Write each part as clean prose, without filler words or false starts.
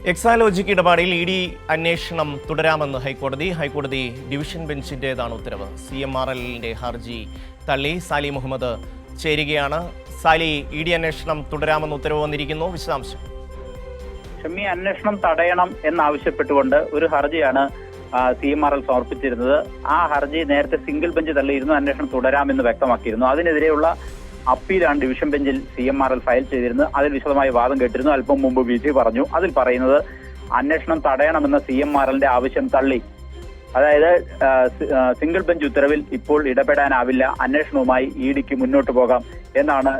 എക്സാലോജിക് ഇടപാടിൽ E D അന്വേഷണം തുടരാമെന്ന് ഹൈക്കോടതി ഡിവിഷൻ ബെഞ്ചിന്റേതാണ് ഉത്തരവ്. CMRLന്റെ ഹർജി തള്ളി സാലി മുഹമ്മദ് ചേരുകയാണ്. സാലി, ഇ ഡി അന്വേഷണം തുടരാമെന്ന് ഉത്തരവ് വന്നിരിക്കുന്നു, വിശദാംശം. ഷമ്മി, അന്വേഷണം തടയണം എന്നാവശ്യപ്പെട്ടുകൊണ്ട് ഒരു ഹർജിയാണ് CMRL സമർപ്പിച്ചിരുന്നത്. ആ ഹർജി നേരത്തെ സിംഗിൾ ബെഞ്ച് തള്ളിയിരുന്നു, അന്വേഷണം തുടരാമെന്ന് വ്യക്തമാക്കിയിരുന്നു. അതിനെതിരെയുള്ള അപ്പീലാണ് ഡിവിഷൻ ബെഞ്ചിൽ CMRL ഫയൽ ചെയ്തിരുന്നത്. അതിൽ വിശദമായ വാദം കേട്ടിരുന്നു. അല്പം മുമ്പ് വിധി പറഞ്ഞു. അതിൽ പറയുന്നത് അന്വേഷണം തടയണമെന്ന CMRLന്റെ ആവശ്യം തള്ളി. അതായത് സിംഗിൾ ബെഞ്ച് ഉത്തരവിൽ ഇപ്പോൾ ഇടപെടാനാവില്ല, അന്വേഷണവുമായി ഇഡിക്ക് മുന്നോട്ട് പോകാം എന്നാണ്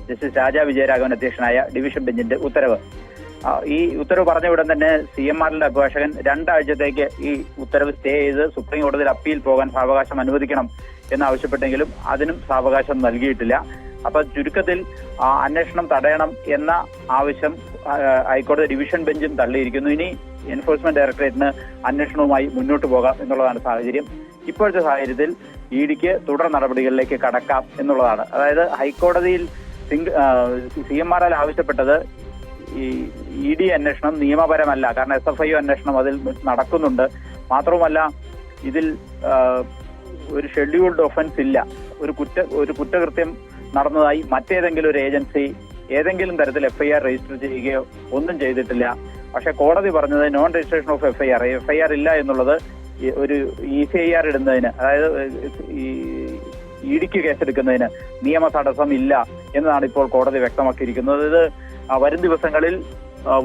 ജസ്റ്റിസ് രാജാ വിജയരാഘവൻ അധ്യക്ഷനായ ഡിവിഷൻ ബെഞ്ചിന്റെ ഉത്തരവ്. ഈ ഉത്തരവ് പറഞ്ഞ ഉടൻ തന്നെ CMRLന്റെ അഭിഭാഷകൻ 2 ആഴ്ചത്തേക്ക് ഈ ഉത്തരവ് സ്റ്റേ ചെയ്ത് സുപ്രീം കോടതിയിൽ അപ്പീൽ പോകാൻ സാവകാശം അനുവദിക്കണം എന്നാവശ്യപ്പെട്ടെങ്കിലും അതിനും സാവകാശം നൽകിയിട്ടില്ല. അപ്പൊ ചുരുക്കത്തിൽ അന്വേഷണം തടയണം എന്ന ആവശ്യം ഹൈക്കോടതി ഡിവിഷൻ ബെഞ്ചും തള്ളിയിരിക്കുന്നു. ഇനി എൻഫോഴ്സ്മെന്റ് ഡയറക്ടറേറ്റിന് അന്വേഷണവുമായി മുന്നോട്ട് പോകാം എന്നുള്ളതാണ് സാഹചര്യം. ഇപ്പോഴത്തെ സാഹചര്യത്തിൽ ഇഡിക്ക് തുടർ നടപടികളിലേക്ക് കടക്കാം എന്നുള്ളതാണ്. അതായത് ഹൈക്കോടതിയിൽ CMRL ആവശ്യപ്പെട്ടത് ഈ ED അന്വേഷണം നിയമപരമല്ല, കാരണം SFIO അന്വേഷണം അതിൽ നടക്കുന്നുണ്ട്. മാത്രവുമല്ല, ഇതിൽ ഒരു ഷെഡ്യൂൾഡ് ഒഫൻസ് ഇല്ല. ഒരു കുറ്റകൃത്യം നടന്നതായി മറ്റേതെങ്കിലും ഒരു ഏജൻസി ഏതെങ്കിലും തരത്തിൽ FIR രജിസ്റ്റർ ചെയ്യുകയോ ഒന്നും ചെയ്തിട്ടില്ല. പക്ഷെ കോടതി പറഞ്ഞത് നോൺ രജിസ്ട്രേഷൻ ഓഫ് FIR ഇല്ല എന്നുള്ളത് ഒരു ECIR ഇടുന്നതിന്, അതായത് ഈ ഇഡിക്ക് കേസെടുക്കുന്നതിന് നിയമ തടസ്സം ഇല്ല എന്നതാണ് ഇപ്പോൾ കോടതി വ്യക്തമാക്കിയിരിക്കുന്നത്. ഇത് വരും ദിവസങ്ങളിൽ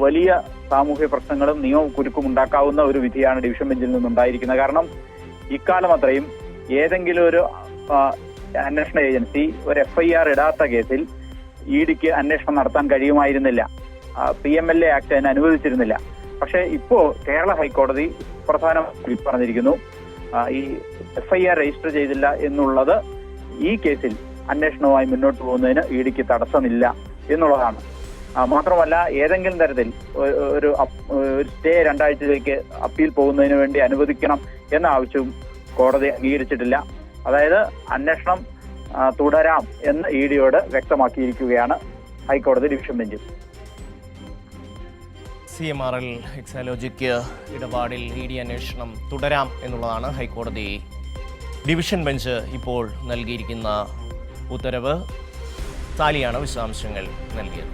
വലിയ സാമൂഹ്യ പ്രശ്നങ്ങളും നിയമക്കുരുക്കും ഉണ്ടാക്കാവുന്ന ഒരു വിധിയാണ് ഡിവിഷൻ ബെഞ്ചിൽ നിന്നുണ്ടായിരിക്കുന്നത്. കാരണം ഇക്കാലം അത്രയും ഏതെങ്കിലും ഒരു അന്വേഷണ ഏജൻസി ഒരു FIR ഇടാത്ത കേസിൽ ഇഡിക്ക് അന്വേഷണം നടത്താൻ കഴിയുമായിരുന്നില്ല. PMLA ആക്ട് അതിന് അനുവദിച്ചിരുന്നില്ല. പക്ഷേ ഇപ്പോ കേരള ഹൈക്കോടതി പ്രധാനമായി പറഞ്ഞിരിക്കുന്നു, ഈ FIR രജിസ്റ്റർ ചെയ്തില്ല എന്നുള്ളത് ഈ കേസിൽ അന്വേഷണവുമായി മുന്നോട്ട് പോകുന്നതിന് ഇഡിക്ക് തടസ്സമില്ല എന്നുള്ളതാണ്. മാത്രമല്ല, ഏതെങ്കിലും തരത്തിൽ ഒരു സ്റ്റേ 2 ആഴ്ചത്തേക്ക് അപ്പീൽ പോകുന്നതിന് വേണ്ടി അനുവദിക്കണം എന്ന ആവശ്യവും കോടതി അംഗീകരിച്ചിട്ടില്ല. അതായത് അന്വേഷണം തുടരാം എന്ന് ഇഡിയോട് വ്യക്തമാക്കിയിരിക്കുകയാണ് ഹൈക്കോടതി ഡിവിഷൻ ബെഞ്ച്. CMRL എക്സാലോജിക് ഇടപാടിൽ ED അന്വേഷണം തുടരാം എന്നുള്ളതാണ് ഹൈക്കോടതി ഡിവിഷൻ ബെഞ്ച് ഇപ്പോൾ നൽകിയിരിക്കുന്ന ഉത്തരവ്. സാലിയാണ് വിശദാംശങ്ങൾ നൽകിയത്.